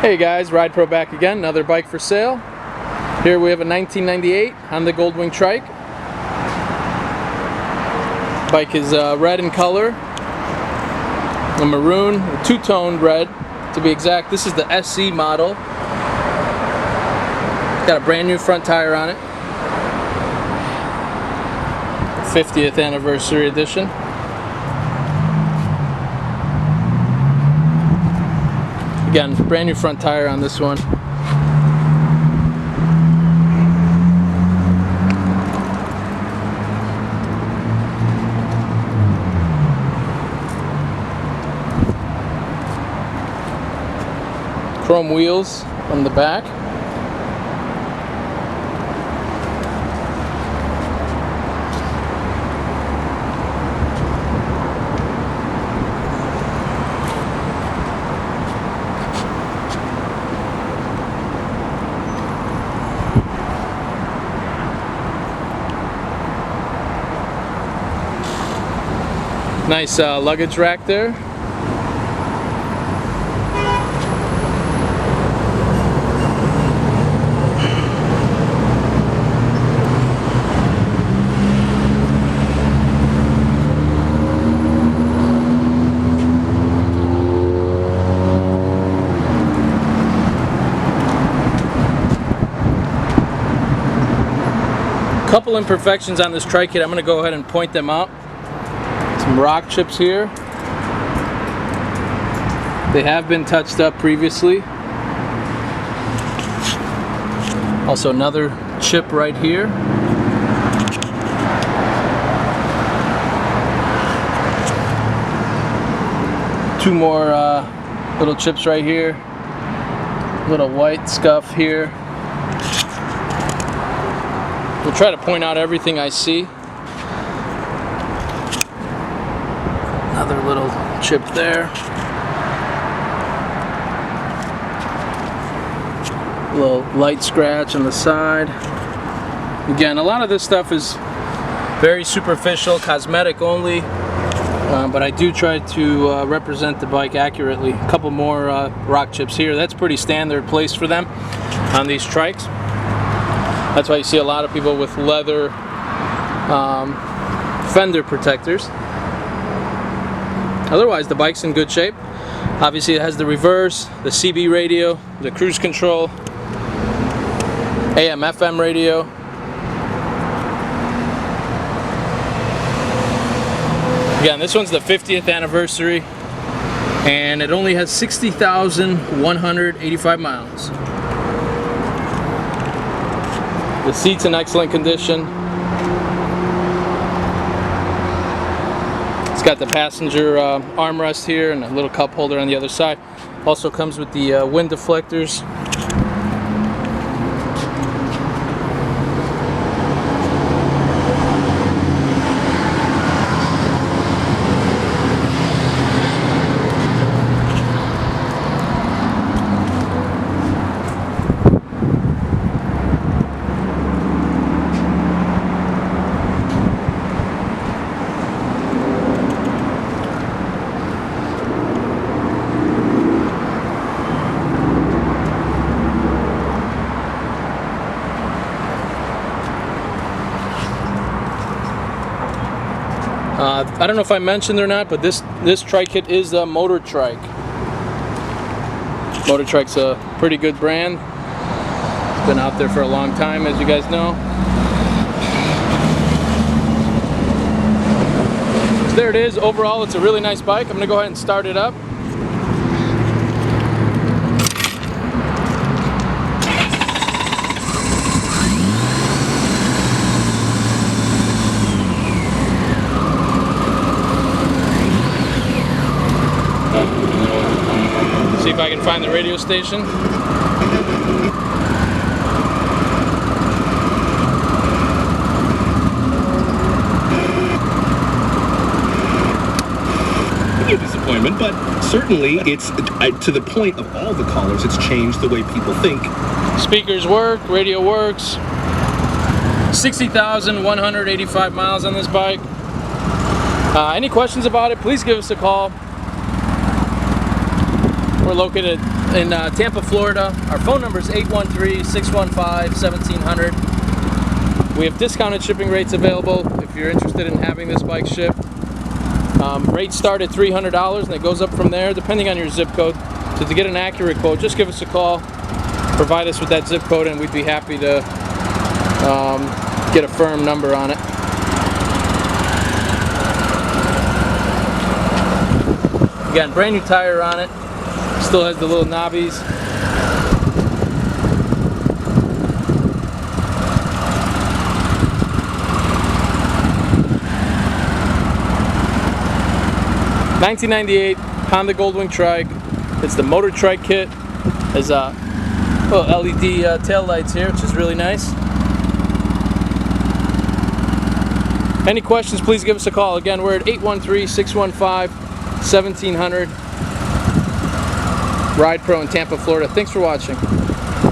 Hey guys, Ride Pro back again, another bike for sale. Here we have a 1998 Honda Goldwing Trike. Bike is red in color, a maroon, a two-toned red to be exact. This is the SC model. Got a brand new front tire on it. 50th anniversary edition. Again, brand new front tire on this one. Chrome wheels on the back. Nice luggage rack there. Couple imperfections on this Trike kit. I'm going to go ahead and point them out. Some rock chips here. They have been touched up previously. Also another chip right here. Two more little chips right here. Little white scuff here. We'll try to point out everything I see. Another little chip there. A little light scratch on the side. Again, a lot of this stuff is very superficial, cosmetic only, but I do try to represent the bike accurately. A couple more rock chips here. That's pretty standard place for them on these Trikes. That's why you see a lot of people with leather fender protectors. Otherwise, the bike's in good shape. Obviously, it has the reverse, the CB radio, the cruise control, AM, FM radio. Again, this one's the 50th anniversary, and it only has 60,185 miles. The seat's in excellent condition. It's got the passenger armrest here and a little cup holder on the other side. Also comes with the wind deflectors. I don't know if I mentioned or not, but this Trike kit is the Motor Trike. Motor Trike's a pretty good brand. It's been out there for a long time, as you guys know. So there it is. Overall, it's a really nice bike. I'm going to go ahead and start it up. See if I can find the radio station. A disappointment, but certainly it's to the point of all the callers. It's changed the way people think. Speakers work, radio works. 60,185 miles on this bike. Any questions about it, please give us a call. We're located in Tampa, Florida. Our phone number is 813-615-1700. We have discounted shipping rates available if you're interested in having this bike shipped. Rates start at $300 and it goes up from there depending on your zip code. So to get an accurate quote, just give us a call, provide us with that zip code, and we'd be happy to get a firm number on it. Again, brand new tire on it. Still has the little knobbies. $1998 Honda Goldwing Trike. It's the motor Trike kit. There's little LED tail lights here, which is really nice. Any questions, please give us a call. Again, we're at 813-615-1700. Ride Pro in Tampa, Florida. Thanks for watching.